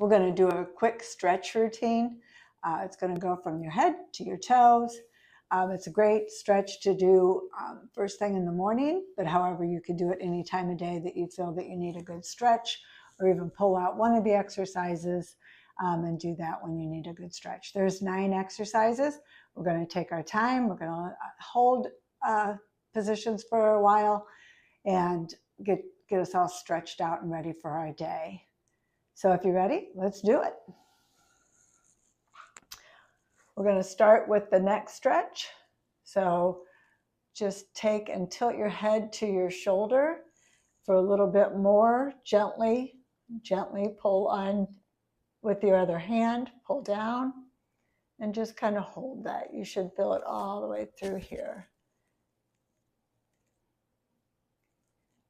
we're going to do a quick stretch routine. It's going to go from your head to your toes. It's a great stretch to do first thing in the morning, but however, you can do it any time of day that you feel that you need a good stretch, or even pull out one of the exercises and do that when you need a good stretch. There's 9 exercises. We're going to take our time. We're going to hold positions for a while and get us all stretched out and ready for our day. So if you're ready, let's do it. We're going to start with the neck stretch. So just take and tilt your head to your shoulder for a little bit more. Gently pull on with your other hand, pull down, and just kind of hold that. You should feel it all the way through here.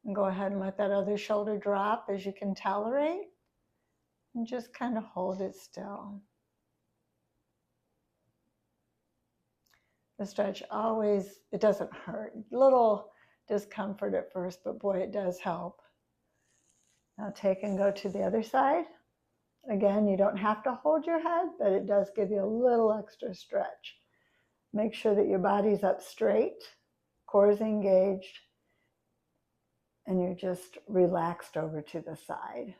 And go ahead and let that other shoulder drop as you can tolerate, and just kind of hold it still. The stretch always, it doesn't hurt. A little discomfort at first, but boy, it does help. Now take and go to the other side. Again, you don't have to hold your head, but it does give you a little extra stretch. Make sure that your body's up straight, core is engaged, and you're just relaxed over to the side.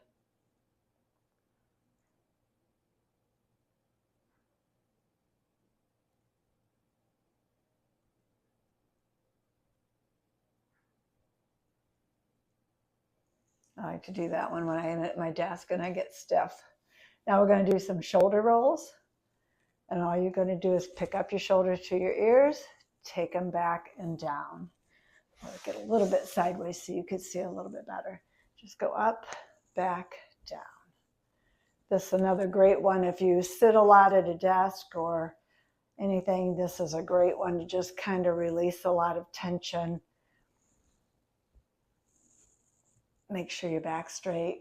I like to do that one when I'm at my desk and I get stiff. Now we're going to do some shoulder rolls. And all you're going to do is pick up your shoulders to your ears, take them back and down. I'll get a little bit sideways so you can see a little bit better. Just go up, back, down. This is another great one. If you sit a lot at a desk or anything, this is a great one to just kind of release a lot of tension. Make sure your back's straight,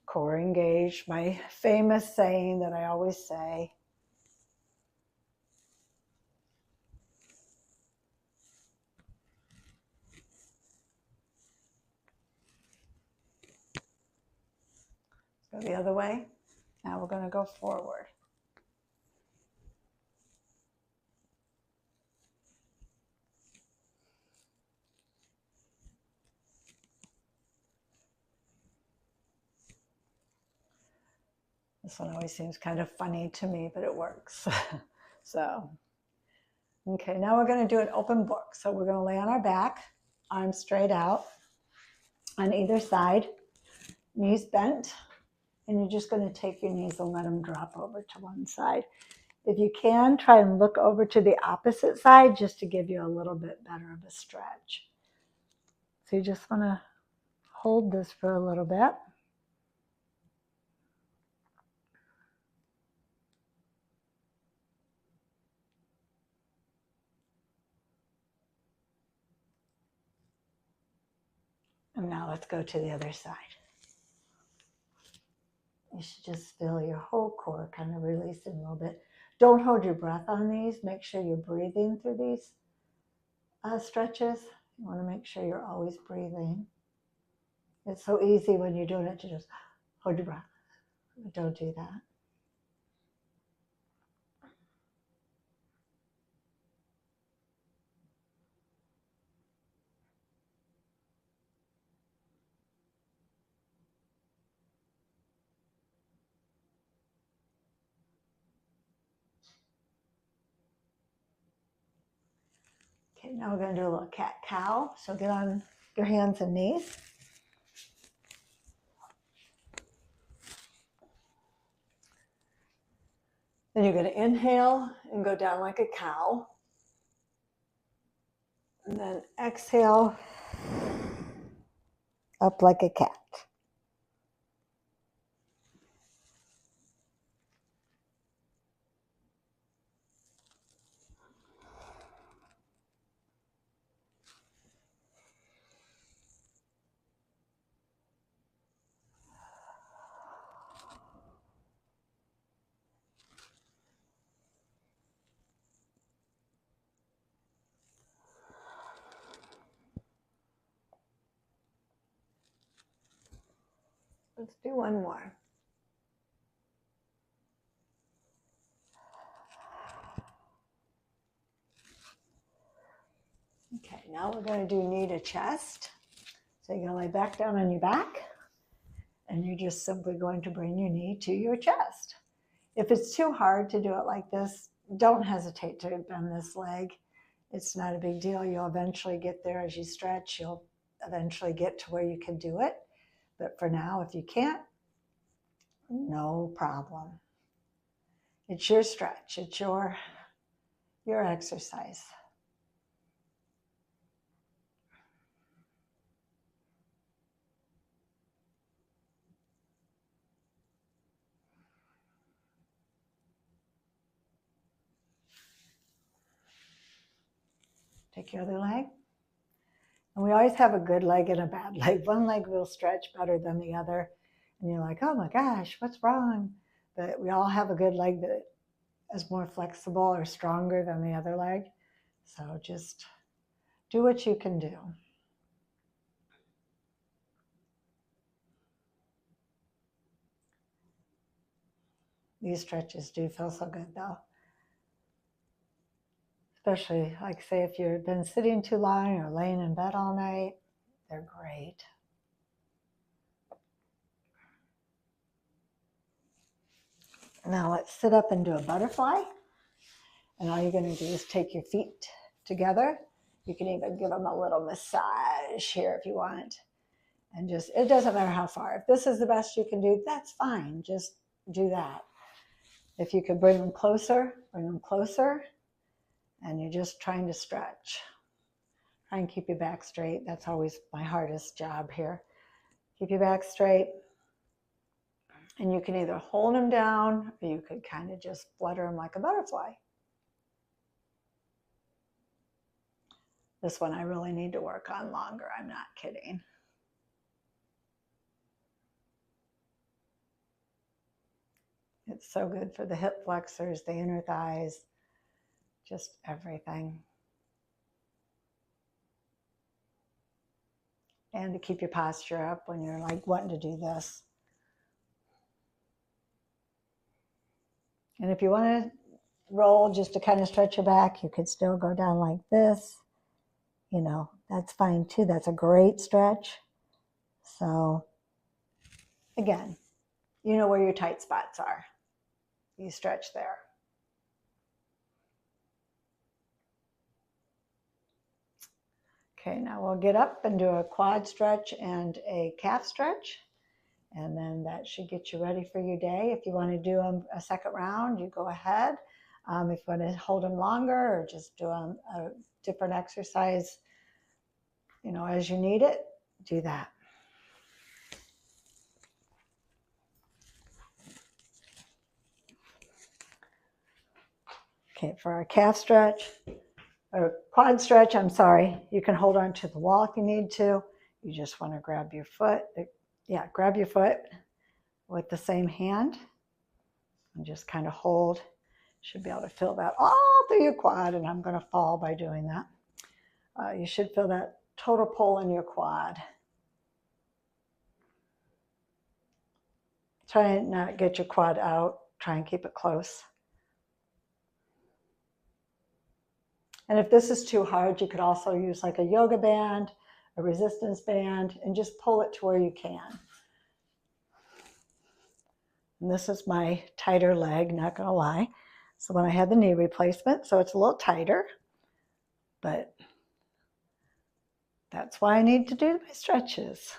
core engaged. My famous saying that I always say. Go the other way. Now we're going to go forward. This one always seems kind of funny to me, but it works. So, okay, now we're going to do an open book. So we're going to lay on our back, arms straight out on either side, knees bent, and you're just going to take your knees and let them drop over to one side. If you can, try and look over to the opposite side just to give you a little bit better of a stretch. So you just want to hold this for a little bit. And now let's go to the other side. You should just feel your whole core kind of releasing a little bit. Don't hold your breath on these. Make sure you're breathing through these stretches. You want to make sure you're always breathing. It's so easy when you're doing it to just hold your breath. Don't do that. Okay, now we're going to do a little cat-cow. So get on your hands and knees. Then you're going to inhale and go down like a cow. And then exhale up like a cat. Let's do one more. Now we're going to do knee to chest. So you're going to lay back down on your back, and you're just simply going to bring your knee to your chest. If it's too hard to do it like this, don't hesitate to bend this leg. It's not a big deal. You'll eventually get there as you stretch. You'll eventually get to where you can do it. But for now, if you can't, no problem. It's your stretch. It's your exercise. Take your other leg. And we always have a good leg and a bad leg. One leg will stretch better than the other. And you're like, oh my gosh, what's wrong? But we all have a good leg that is more flexible or stronger than the other leg. So just do what you can do. These stretches do feel so good though. Especially, like say, if you've been sitting too long or laying in bed all night, they're great. Now let's sit up and do a butterfly. And all you're going to do is take your feet together. You can even give them a little massage here if you want. And just, it doesn't matter how far. If this is the best you can do, that's fine. Just do that. If you could bring them closer, bring them closer. And you're just trying to stretch. Try and keep your back straight. That's always my hardest job here. Keep your back straight. And you can either hold them down, or you could kind of just flutter them like a butterfly. This one I really need to work on longer. I'm not kidding. It's so good for the hip flexors, the inner thighs, just everything. And to keep your posture up when you're like wanting to do this. And if you want to roll just to kind of stretch your back, you could still go down like this. You know, that's fine too. That's a great stretch. So again, you know where your tight spots are. You stretch there. Okay, now we'll get up and do a quad stretch and a calf stretch. And then that should get you ready for your day. If you want to do a second round, you go ahead. If you want to hold them longer or just do a different exercise, you know, as you need it, do that. Okay, for our calf stretch, or quad stretch, I'm sorry, you can hold on to the wall if you need to. You just want to grab your foot. Yeah, grab your foot with the same hand and just kind of hold. Should be able to feel that all through your quad, and I'm going to fall by doing that. You should feel that total pull in your quad. Try and not get your quad out. Try and keep it close. And if this is too hard, you could also use like a yoga band, a resistance band, and just pull it to where you can. And this is my tighter leg, not gonna lie. So when I had the knee replacement, so it's a little tighter, but that's why I need to do my stretches.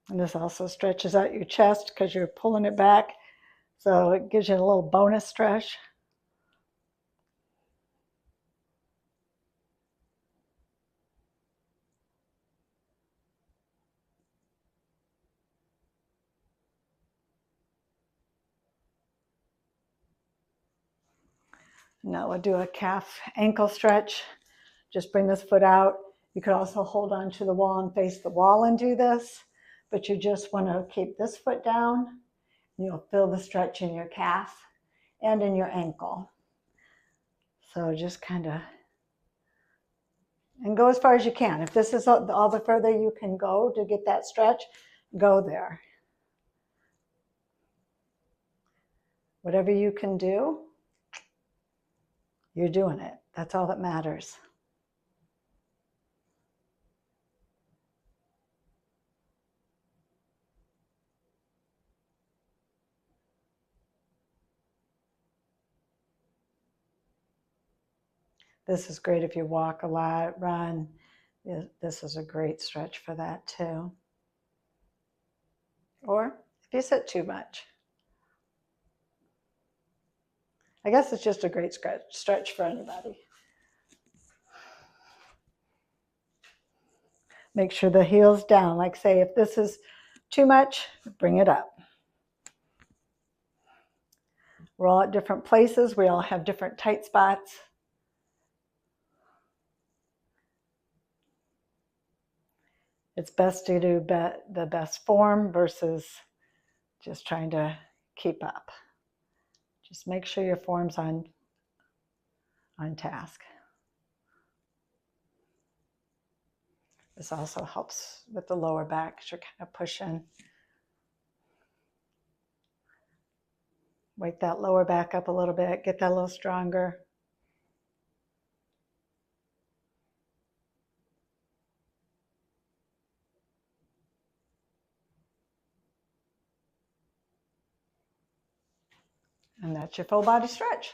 And this also stretches out your chest because you're pulling it back. So it gives you a little bonus stretch. Now we'll do a calf ankle stretch. Just bring this foot out. You could also hold on to the wall and face the wall and do this, but you just want to keep this foot down. And you'll feel the stretch in your calf and in your ankle. So just kind of, and go as far as you can. If this is all the further you can go to get that stretch, go there. Whatever you can do, you're doing it. That's all that matters. This is great if you walk a lot, run. This is a great stretch for that too. Or if you sit too much. I guess it's just a great stretch for anybody. Make sure the heel's down. Like say, if this is too much, bring it up. We're all at different places. We all have different tight spots. It's best to do the best form versus just trying to keep up. Just make sure your form's on task. This also helps with the lower back because you're kind of pushing. Wake that lower back up a little bit, get that a little stronger. And that's your full body stretch.